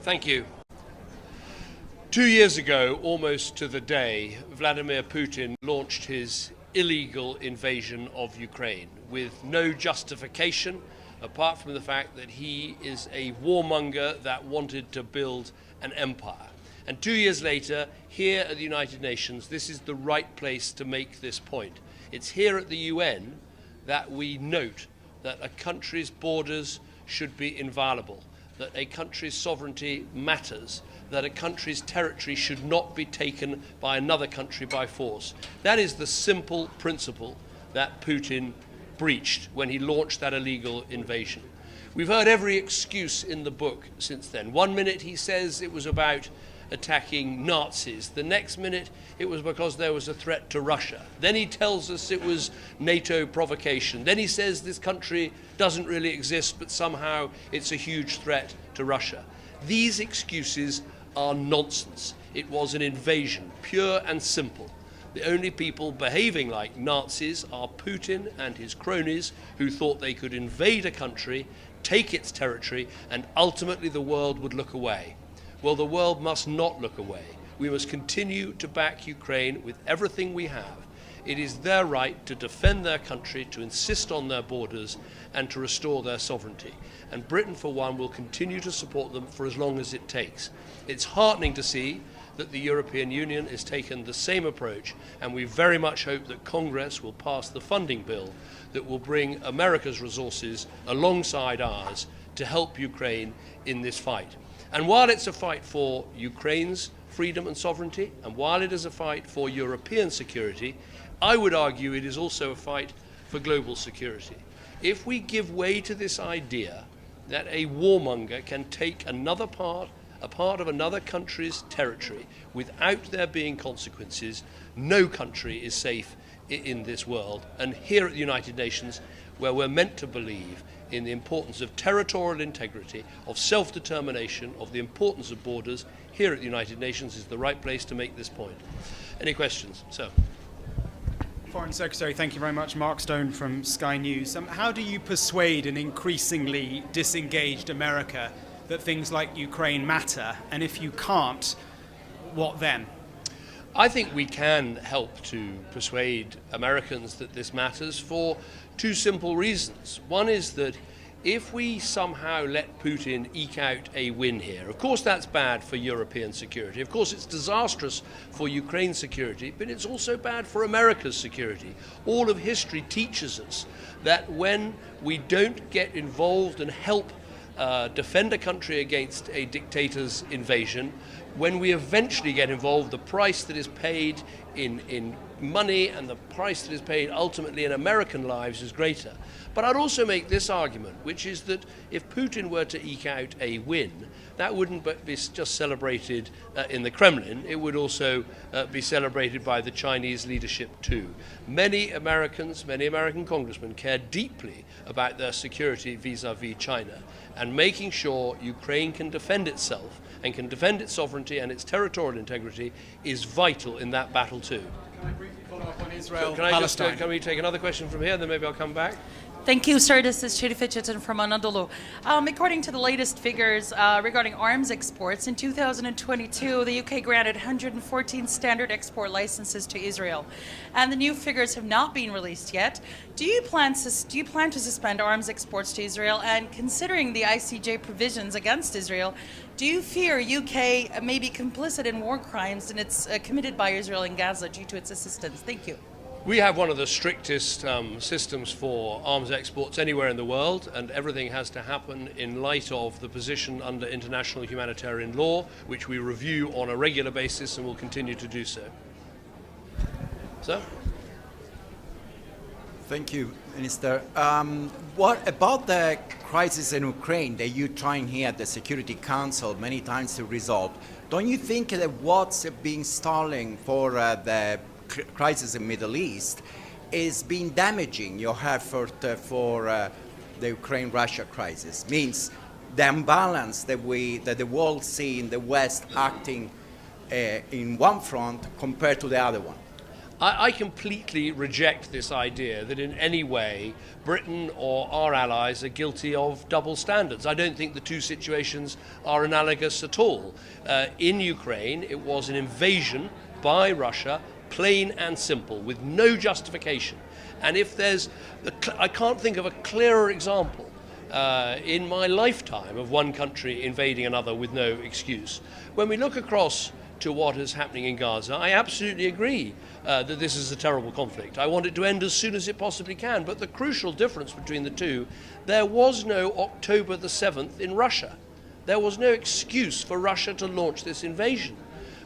Thank you. 2 years ago, almost to the day, Vladimir Putin launched his illegal invasion of Ukraine with no justification apart from the fact that he is a warmonger that wanted to build an empire. And 2 years later, here at the United Nations, this is the right place to make this point. It's here at the UN that we note that a country's borders should be inviolable, that a country's sovereignty matters, that a country's territory should not be taken by another country by force. That is the simple principle that Putin breached when he launched that illegal invasion. We've heard every excuse in the book since then. 1 minute he says it was about attacking Nazis. The next minute it was because there was a threat to Russia. Then he tells us it was NATO provocation. Then he says this country doesn't really exist, but somehow it's a huge threat to Russia. These excuses are nonsense. It was an invasion, pure and simple. The only people behaving like Nazis are Putin and his cronies who thought they could invade a country, take its territory, and ultimately the world would look away. Well, the world must not look away. We must continue to back Ukraine with everything we have. It is their right to defend their country, to insist on their borders, and to restore their sovereignty. And Britain, for one, will continue to support them for as long as it takes. It's heartening to see that the European Union has taken the same approach, and we very much hope that Congress will pass the funding bill that will bring America's resources alongside ours to help Ukraine in this fight. And while it's a fight for Ukraine's freedom and sovereignty, and while it is a fight for European security, I would argue it is also a fight for global security. If we give way to this idea that a warmonger can take a part of another country's territory without there being consequences, no country is safe in this world. And here at the United Nations, where we're meant to believe in the importance of territorial integrity, of self-determination, of the importance of borders, here at the United Nations is the right place to make this point. Any questions? Sir. Foreign Secretary, thank you very much. Mark Stone from Sky News. How do you persuade an increasingly disengaged America that things like Ukraine matter? And if you can't, what then? I think we can help to persuade Americans that this matters for two simple reasons. One is that if we somehow let Putin eke out a win here, of course that's bad for European security. Of course it's disastrous for Ukraine's security, but it's also bad for America's security. All of history teaches us that when we don't get involved and help defend a country against a dictator's invasion, when we eventually get involved, the price that is paid in money and the price that is paid ultimately in American lives is greater. But I'd also make this argument, which is that if Putin were to eke out a win, that wouldn't be just celebrated in the Kremlin, it would also be celebrated by the Chinese leadership too. Many American congressmen care deeply about their security vis-à-vis China, and making sure Ukraine can defend itself and can defend its sovereignty and its territorial integrity is vital in that battle too. Can I briefly follow up on Israel, Palestine? Can we take another question from here, and then maybe I'll come back? Thank you, sir. This is Shiri Fitcheton from Anadolu. According to the latest figures regarding arms exports, in 2022, the UK granted 114 standard export licenses to Israel, and the new figures have not been released yet. Do you plan to suspend arms exports to Israel? And considering the ICJ provisions against Israel, do you fear UK may be complicit in war crimes and it's committed by Israel in Gaza due to its assistance? Thank you. We have one of the strictest systems for arms exports anywhere in the world, and everything has to happen in light of the position under international humanitarian law, which we review on a regular basis and will continue to do so. Sir? Thank you, Minister. What about the crisis in Ukraine that you're trying here at the Security Council many times to resolve? Don't you think that what's been stalling for the crisis in the Middle East is being damaging your effort for the Ukraine-Russia crisis? Means the imbalance that the world see in the West acting in one front compared to the other one. I completely reject this idea that in any way Britain or our allies are guilty of double standards. I don't think the two situations are analogous at all. In Ukraine, it was an invasion by Russia, plain and simple, with no justification. And if I can't think of a clearer example in my lifetime of one country invading another with no excuse. When we look across to what is happening in Gaza, I absolutely agree that this is a terrible conflict. I want it to end as soon as it possibly can. But the crucial difference between the two, there was no October the 7th in Russia. There was no excuse for Russia to launch this invasion.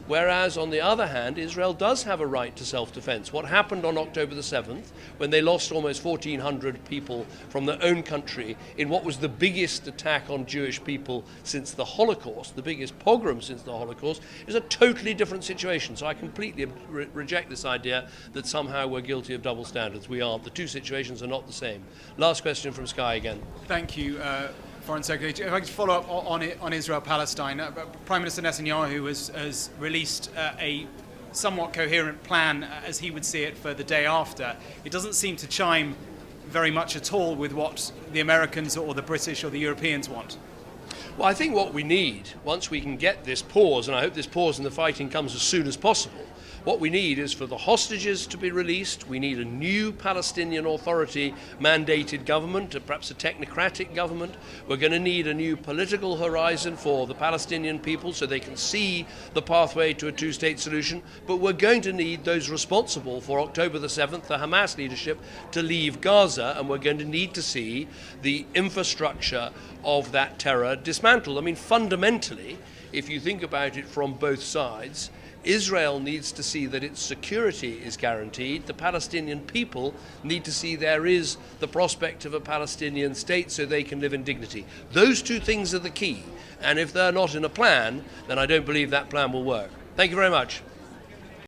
Whereas, on the other hand, Israel does have a right to self-defense. What happened on October the 7th, when they lost almost 1,400 people from their own country in what was the biggest attack on Jewish people since the Holocaust, the biggest pogrom since the Holocaust, is a totally different situation. So I completely reject this idea that somehow we're guilty of double standards. We aren't. The two situations are not the same. Last question from Sky again. Thank you, Foreign Secretary. If I could follow up on Israel-Palestine, Prime Minister Netanyahu has released a somewhat coherent plan, as he would see it, for the day after. It doesn't seem to chime very much at all with what the Americans or the British or the Europeans want. Well, I think what we need, once we can get this pause, and I hope this pause in the fighting comes as soon as possible, what we need is for the hostages to be released. We need a new Palestinian Authority mandated government, perhaps a technocratic government. We're going to need a new political horizon for the Palestinian people so they can see the pathway to a two-state solution. But we're going to need those responsible for October the 7th, the Hamas leadership, to leave Gaza, and we're going to need to see the infrastructure of that terror dismantled. I mean, fundamentally, if you think about it from both sides, Israel needs to see that its security is guaranteed. The Palestinian people need to see there is the prospect of a Palestinian state so they can live in dignity. Those two things are the key. And if they're not in a plan, then I don't believe that plan will work. Thank you very much.